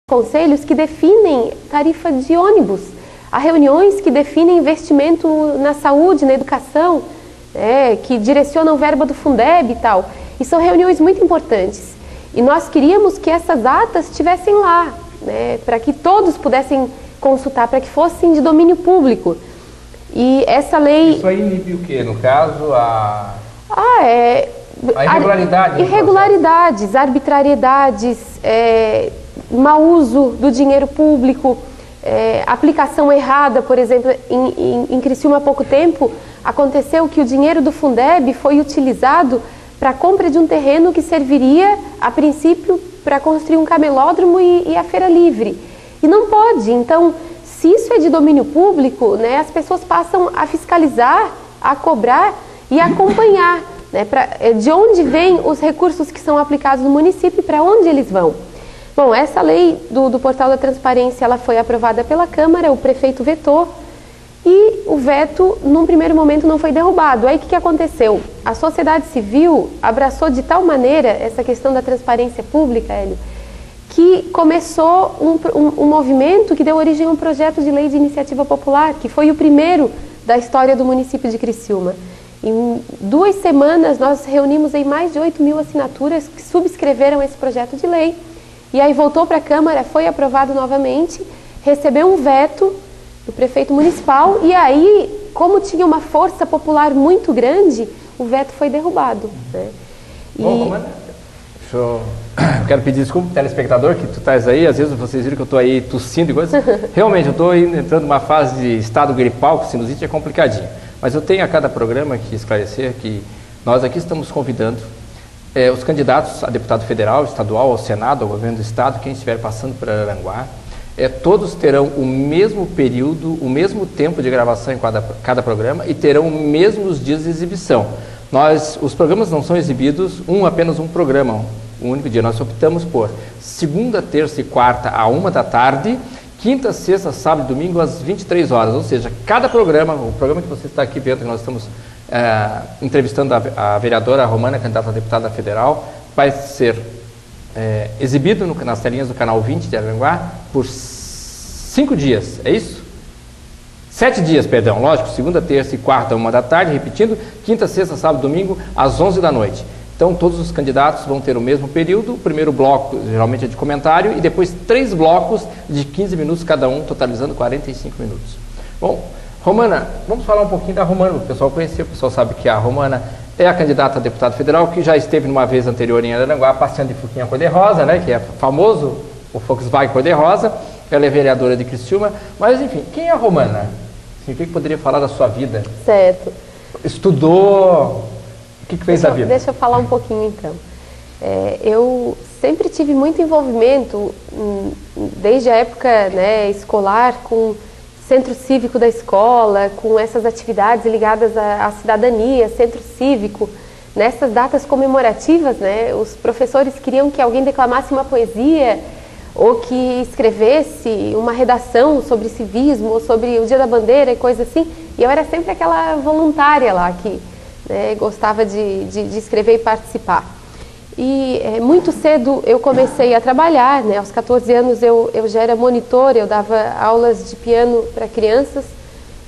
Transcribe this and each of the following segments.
conselhos que definem tarifa de ônibus, há reuniões que definem investimento na saúde, na educação, que direcionam verba do Fundeb e tal. E são reuniões muito importantes. E nós queríamos que essas atas estivessem lá, né, para que todos pudessem consultar, para que fossem de domínio público. E essa lei... Isso aí inibe o quê? No caso, a irregularidade? Irregularidades, arbitrariedades, mau uso do dinheiro público, aplicação errada. Por exemplo, em Criciúma há pouco tempo, aconteceu que o dinheiro do Fundeb foi utilizado para a compra de um terreno que serviria, a princípio, para construir um camelódromo e a feira livre. E não pode. Então, se isso é de domínio público, né, as pessoas passam a fiscalizar, a cobrar e a acompanhar, né, de onde vêm os recursos que são aplicados no município e para onde eles vão. Bom, essa lei do Portal da Transparência, ela foi aprovada pela Câmara, o prefeito vetou, e o veto, num primeiro momento, não foi derrubado. Aí o que aconteceu? A sociedade civil abraçou de tal maneira essa questão da transparência pública, Hélio, que começou um movimento que deu origem a um projeto de lei de iniciativa popular, que foi o primeiro da história do município de Criciúma. Em 2 semanas, nós reunimos aí mais de 8.000 assinaturas que subscreveram esse projeto de lei. E aí voltou para a Câmara, foi aprovado novamente, recebeu um veto do prefeito municipal, e aí, como tinha uma força popular muito grande, o veto foi derrubado, né? Bom, Romana, eu quero pedir desculpa pro telespectador que tu estás aí, às vezes vocês viram que eu estou aí tossindo e coisas. Realmente, eu estou entrando numa fase de estado gripal, com sinusite é complicadinho. Mas eu tenho a cada programa que esclarecer que nós aqui estamos convidando os candidatos a deputado federal, estadual, ao Senado, ao governo do Estado, quem estiver passando por Araranguá, todos terão o mesmo período, o mesmo tempo de gravação em cada programa e terão os mesmos dias de exibição. Os programas não são exibidos apenas um programa, um único dia. Nós optamos por segunda, terça e quarta à 1 da tarde, quinta, sexta, sábado e domingo às 23 horas. Ou seja, cada programa, o programa que você está aqui vendo, que nós estamos entrevistando a vereadora Romana, candidata a deputada federal, vai ser exibido nas telinhas do canal 20 de Araranguá por 5 dias, é isso? 7 dias, perdão, lógico, segunda, terça e quarta, 1 da tarde, repetindo, quinta, sexta, sábado, domingo, às 11 da noite. Então, todos os candidatos vão ter o mesmo período, o primeiro bloco geralmente é de comentário, e depois 3 blocos de 15 minutos cada um, totalizando 45 minutos. Bom, Romana, vamos falar um pouquinho da Romana, o pessoal conheceu, o pessoal sabe que a Romana é a candidata a deputada federal, que já esteve numa vez anterior em Araranguá, passeando de Fusquinha cor-de-rosa, né, que é famoso, o Volkswagen cor-de-rosa. Ela é vereadora de Criciúma. Mas, enfim, quem é a Romana? Assim, o que poderia falar da sua vida? Certo. Estudou? O que fez da vida? Deixa eu falar um pouquinho, então. Eu sempre tive muito envolvimento, desde a época, né, escolar, com centro cívico da escola, com essas atividades ligadas à cidadania, centro cívico. Nessas datas comemorativas, né, os professores queriam que alguém declamasse uma poesia ou que escrevesse uma redação sobre civismo ou sobre o Dia da Bandeira e coisa assim. E eu era sempre aquela voluntária lá que, né, gostava de escrever e participar. E muito cedo eu comecei a trabalhar, né? Aos 14 anos eu já era monitora, eu dava aulas de piano para crianças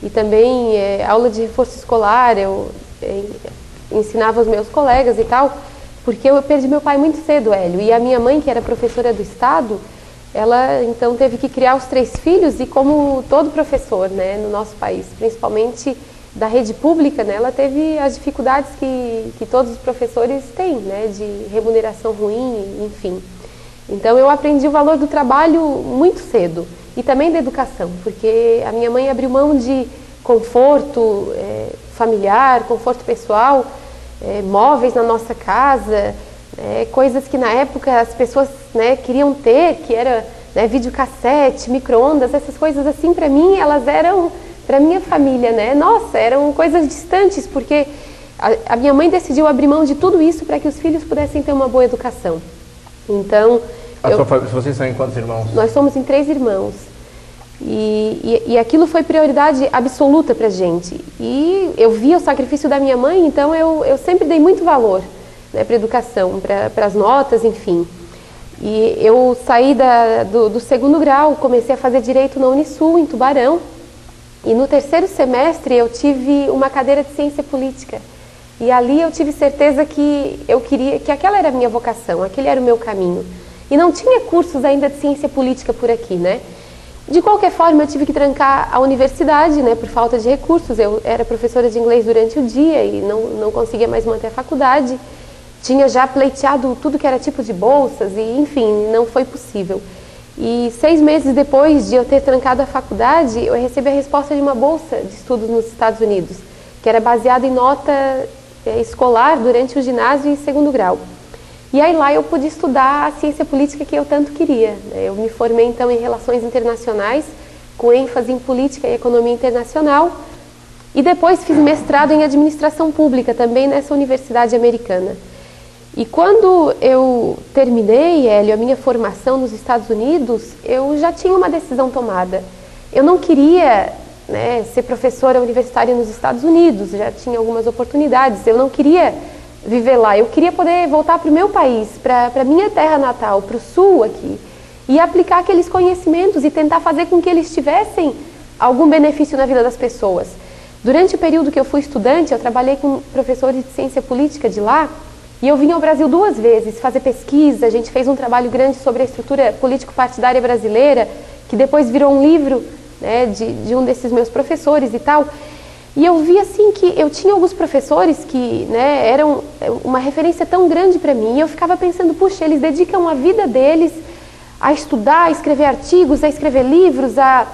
e também aula de reforço escolar, eu ensinava os meus colegas e tal, porque eu perdi meu pai muito cedo, Hélio, e a minha mãe, que era professora do Estado, ela então teve que criar os 3 filhos, e como todo professor, né, no nosso país, principalmente da rede pública, né, ela teve as dificuldades que todos os professores têm, né, de remuneração ruim, enfim. Então eu aprendi o valor do trabalho muito cedo, e também da educação, porque a minha mãe abriu mão de conforto familiar, conforto pessoal, móveis na nossa casa, coisas que na época as pessoas, né, queriam ter, que era, né, videocassete, micro-ondas, essas coisas assim, para mim elas eram, para minha família, né, nossa, eram coisas distantes, porque a minha mãe decidiu abrir mão de tudo isso para que os filhos pudessem ter uma boa educação. Então... Vocês são em quantos irmãos? Nós somos em 3 irmãos. E aquilo foi prioridade absoluta para a gente. E eu via o sacrifício da minha mãe, então eu sempre dei muito valor, né, para a educação, para as notas, enfim. E eu saí do segundo grau, comecei a fazer Direito na Unisul, em Tubarão. E no terceiro semestre eu tive uma cadeira de Ciência Política. E ali eu tive certeza que eu queria, que aquela era a minha vocação, aquele era o meu caminho. E não tinha cursos ainda de Ciência Política por aqui, né? De qualquer forma, eu tive que trancar a universidade, né, por falta de recursos. Eu era professora de inglês durante o dia e não conseguia mais manter a faculdade. Tinha já pleiteado tudo que era tipo de bolsas e, enfim, não foi possível. E 6 meses depois de eu ter trancado a faculdade, eu recebi a resposta de uma bolsa de estudos nos Estados Unidos, que era baseada em nota escolar durante o ginásio e segundo grau. E aí lá eu pude estudar a ciência política que eu tanto queria. Eu me formei então em Relações Internacionais, com ênfase em Política e Economia Internacional, e depois fiz mestrado em Administração Pública, também nessa universidade americana. E quando eu terminei, Hélio, a minha formação nos Estados Unidos, eu já tinha uma decisão tomada. Eu não queria, né, ser professora universitária nos Estados Unidos, já tinha algumas oportunidades, eu não queria viver lá, eu queria poder voltar para o meu país, para a minha terra natal, para o sul aqui, e aplicar aqueles conhecimentos e tentar fazer com que eles tivessem algum benefício na vida das pessoas. Durante o período que eu fui estudante, eu trabalhei com professores de ciência política de lá, e eu vim ao Brasil 2 vezes fazer pesquisa. A gente fez um trabalho grande sobre a estrutura político-partidária brasileira, que depois virou um livro, né, de um desses meus professores e tal. E eu vi assim que eu tinha alguns professores que, né, eram uma referência tão grande para mim, e eu ficava pensando, puxa, eles dedicam a vida deles a estudar, a escrever artigos, a escrever livros, a,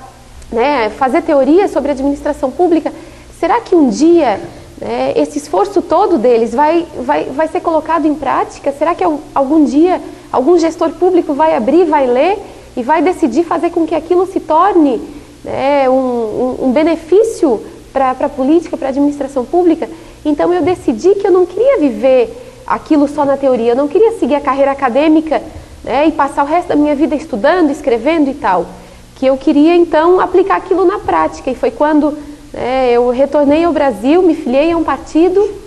né, fazer teorias sobre administração pública. Será que um dia, né, esse esforço todo deles vai ser colocado em prática? Será que algum dia algum gestor público vai abrir, vai ler e vai decidir fazer com que aquilo se torne, né, um benefício para a política, para a administração pública? Então eu decidi que eu não queria viver aquilo só na teoria, eu não queria seguir a carreira acadêmica, né, e passar o resto da minha vida estudando, escrevendo e tal, que eu queria então aplicar aquilo na prática. E foi quando, né, eu retornei ao Brasil, me filiei a um partido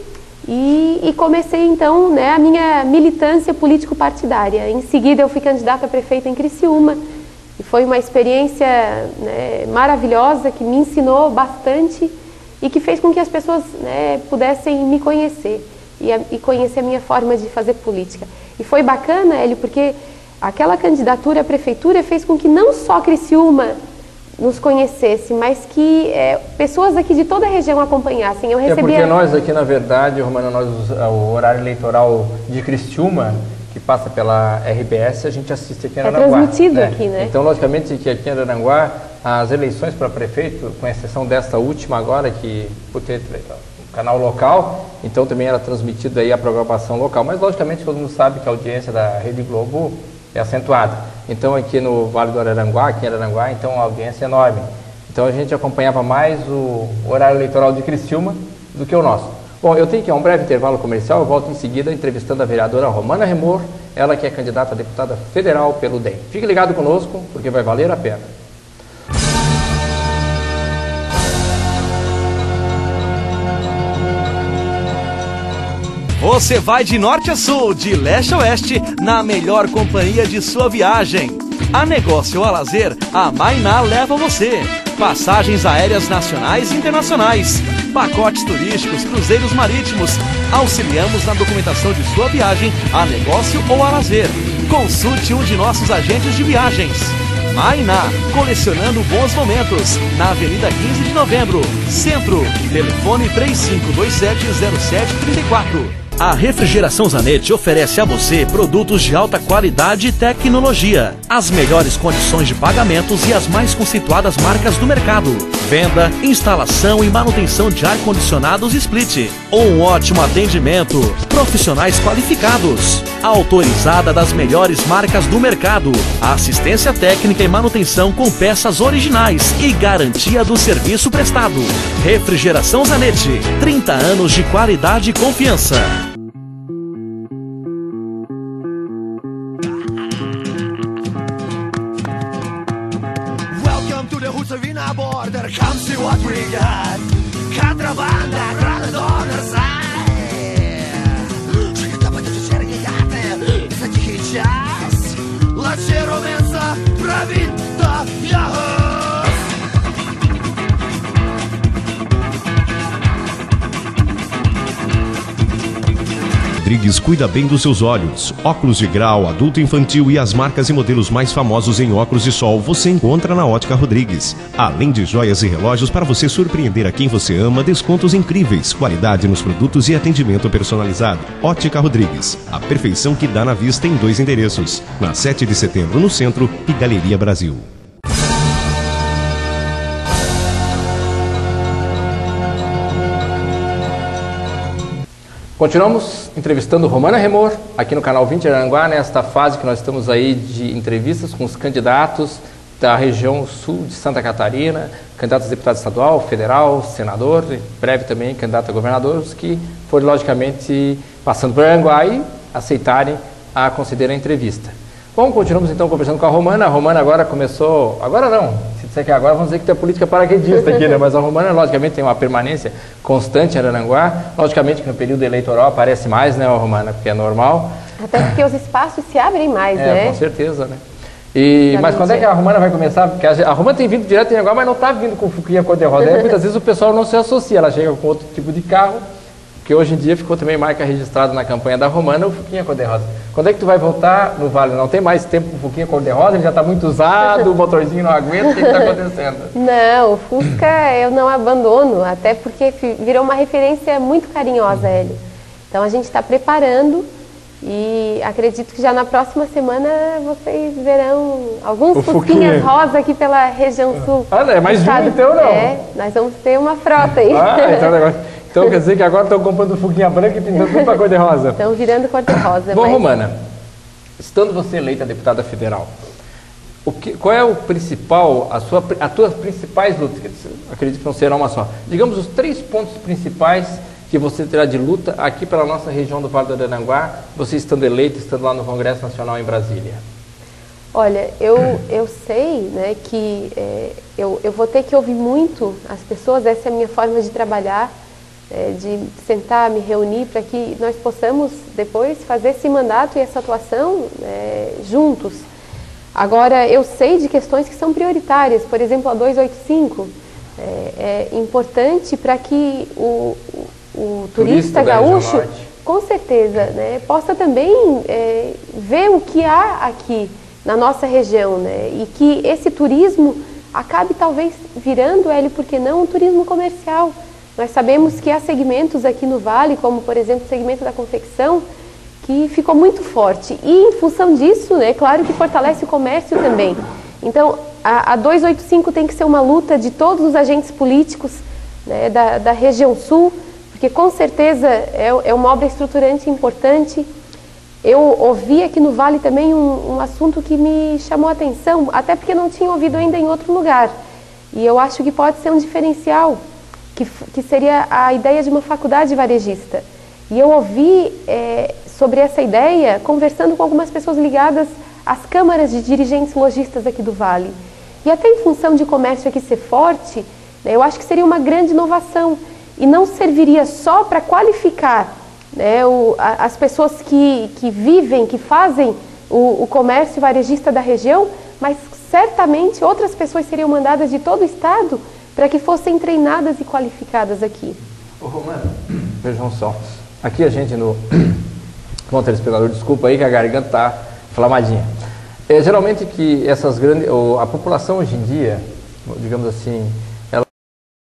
e comecei então, né, a minha militância político-partidária. Em seguida eu fui candidata a prefeita em Criciúma, e foi uma experiência, né, maravilhosa, que me ensinou bastante e que fez com que as pessoas, né, pudessem me conhecer e conhecer a minha forma de fazer política. E foi bacana, Hélio, porque aquela candidatura à prefeitura fez com que não só Criciúma nos conhecesse, mas que pessoas aqui de toda a região acompanhassem. Eu recebia... porque nós aqui, na verdade, Romana, o horário eleitoral de Criciúma, que passa pela RBS, a gente assiste aqui em Araranguá. É transmitido, né, aqui, né? Então, logicamente, que aqui em Araranguá, as eleições para prefeito, com exceção desta última agora, que por ter canal local, então também era transmitido aí a programação local. Mas, logicamente, todo mundo sabe que a audiência da Rede Globo é acentuada. Então, aqui no Vale do Araranguá, aqui em Araranguá, então a audiência é enorme. Então, a gente acompanhava mais o horário eleitoral de Criciúma do que o nosso. Bom, eu tenho que ir a um breve intervalo comercial, eu volto em seguida entrevistando a vereadora Romana Remor, ela que é candidata a deputada federal pelo DEM. Fique ligado conosco, porque vai valer a pena. Você vai de norte a sul, de leste a oeste, na melhor companhia de sua viagem. A negócio ou a lazer, a Mainá leva você. Passagens aéreas nacionais e internacionais, pacotes turísticos, cruzeiros marítimos. Auxiliamos na documentação de sua viagem a negócio ou a lazer. Consulte um de nossos agentes de viagens. Mainá, colecionando bons momentos, na Avenida 15 de Novembro, Centro. Telefone 3527-0734. A Refrigeração Zanetti oferece a você produtos de alta qualidade e tecnologia, as melhores condições de pagamentos e as mais conceituadas marcas do mercado. Venda, instalação e manutenção de ar-condicionados Split. Um ótimo atendimento, profissionais qualificados, autorizada das melhores marcas do mercado, assistência técnica e manutenção com peças originais e garantia do serviço prestado. Refrigeração Zanetti, 30 anos de qualidade e confiança. Border, come see what we got. Contrabanda, grande on our side. Что-то будет черный гад, это тихий час. Cheromensa Pravinta Yahoo! Rodrigues cuida bem dos seus olhos. Óculos de grau, adulto infantil e as marcas e modelos mais famosos em óculos de sol você encontra na Ótica Rodrigues. Além de joias e relógios para você surpreender a quem você ama, descontos incríveis, qualidade nos produtos e atendimento personalizado. Ótica Rodrigues, a perfeição que dá na vista em 2 endereços. Na 7 de setembro no centro e Galeria Brasil. Continuamos entrevistando Romana Remor, aqui no canal 20 de Araranguá, nesta fase que nós estamos aí de entrevistas com os candidatos da região sul de Santa Catarina, candidatos a deputado estadual, federal, senador, em breve também candidato a governador, os que forem logicamente passando por Araranguá e aceitarem a conceder a entrevista. Bom, continuamos então conversando com a Romana. A Romana agora começou, agora não, se disser que agora vamos dizer que tem política paraquedista aqui, né? Mas a Romana logicamente tem uma permanência constante em Araranguá, logicamente que no período eleitoral aparece mais, né, Romana, porque é normal. Até porque os espaços se abrem mais, né? Com certeza, né? Mas quando é que a Romana vai começar? Porque a Romana tem vindo direto em Araranguá, mas não está vindo com fuquinha cor-de-rosa. Muitas vezes o pessoal não se associa, ela chega com outro tipo de carro, que hoje em dia ficou também marca registrada na campanha da Romana, o fuquinha cor-de-rosa. Quando é que tu vai voltar no Vale? Não tem mais tempo com o fuquinha cor-de-rosa? Ele já está muito usado, o motorzinho não aguenta, o que está acontecendo? Não, o Fusca eu não abandono, até porque virou uma referência muito carinhosa, Hélio. Então a gente está preparando e acredito que já na próxima semana vocês verão alguns Fusquinhas rosa aqui pela região sul. Ah, não, é mais de um então, não? É, nós vamos ter uma frota aí. Então quer dizer que agora estão comprando fuquinha branca e pintando tudo para cor-de-rosa. Estão virando cor-de-rosa. Bom, Romana, estando você eleita deputada federal, qual é o principal, as tuas principais lutas? Acredito que não será uma só. Digamos os 3 pontos principais que você terá de luta aqui pela nossa região do Vale do Araranguá, você estando eleita, estando lá no Congresso Nacional em Brasília. Olha, eu sei, né, que eu vou ter que ouvir muito as pessoas, essa é a minha forma de trabalhar, de sentar, me reunir para que nós possamos depois fazer esse mandato e essa atuação juntos. Agora, eu sei de questões que são prioritárias, por exemplo, a 285 é importante para que o turista gaúcho, com certeza, né, possa também ver o que há aqui na nossa região, né, e que esse turismo acabe talvez virando, por que não, um turismo comercial. Nós sabemos que há segmentos aqui no Vale, como por exemplo o segmento da confecção, que ficou muito forte. E em função disso, né, claro que fortalece o comércio também. Então, a 285 tem que ser uma luta de todos os agentes políticos, né, da região sul, porque com certeza é uma obra estruturante importante. Eu ouvi aqui no Vale também um assunto que me chamou a atenção, até porque não tinha ouvido ainda em outro lugar. E eu acho que pode ser um diferencial, que seria a ideia de uma faculdade varejista. E eu ouvi sobre essa ideia conversando com algumas pessoas ligadas às câmaras de dirigentes lojistas aqui do Vale. E até em função de comércio aqui ser forte, né, eu acho que seria uma grande inovação. E não serviria só para qualificar, né, as pessoas que vivem, que fazem o comércio varejista da região, mas certamente outras pessoas seriam mandadas de todo o estado para que fossem treinadas e qualificadas aqui. Ô Romana, vejam só, aqui a gente no... Bom, telespectador, desculpa aí que a garganta está inflamadinha. Geralmente que essas grandes... A população hoje em dia, digamos assim,